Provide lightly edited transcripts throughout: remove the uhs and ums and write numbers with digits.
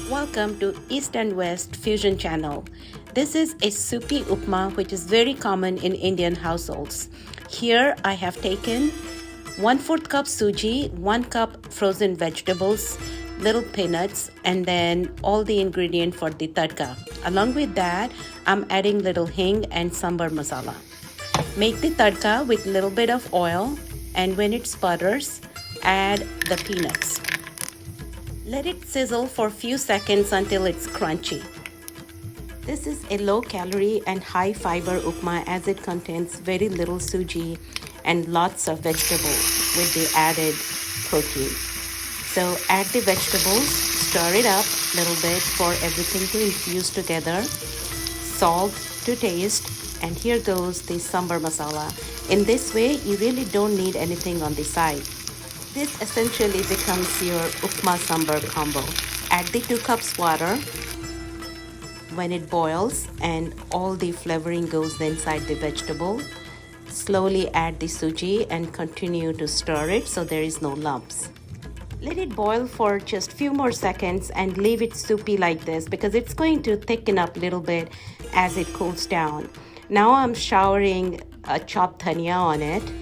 Welcome to East and West Fusion Channel. This is a soupy upma which is very common in Indian households. Here I have taken 1/4 cup suji, 1 cup frozen vegetables, little peanuts, and then all the ingredient for the tadka. Along with that, I'm adding little hing and sambar masala. Make the tadka with little bit of oil, and when it sputters, add the peanuts. Let it sizzle for a few seconds until it's crunchy. This is a low-calorie and high-fiber upma as it contains very little suji and lots of vegetables with the added protein. So add the vegetables, stir it up a little bit for everything to infuse together. Salt to taste, and here goes the sambar masala. In this way, you really don't need anything on the side. This essentially becomes your upma sambar combo. Add the 2 cups water when it boils and all the flavoring goes inside the vegetable. Slowly add the suji and continue to stir it so there is no lumps. Let it boil for just few more seconds and leave it soupy like this because it's going to thicken up a little bit as it cools down. Now I'm showering chopped dhania on it.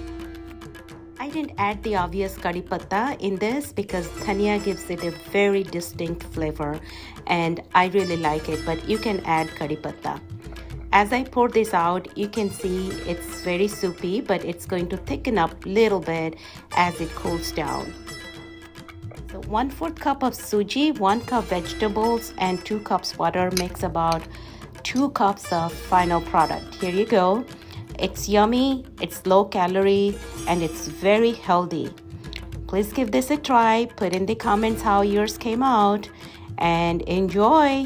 I didn't add the obvious curry patta in this because dhania gives it a very distinct flavor and I really like it, but you can add curry patta. As I pour this out, you can see it's very soupy, but it's going to thicken up a little bit as it cools down. So 1/4 cup of suji, 1 cup vegetables, and 2 cups water makes about 2 cups of final product. Here you go. It's yummy, it's low calorie, and it's very healthy. Please give this a try. Put in the comments how yours came out and enjoy.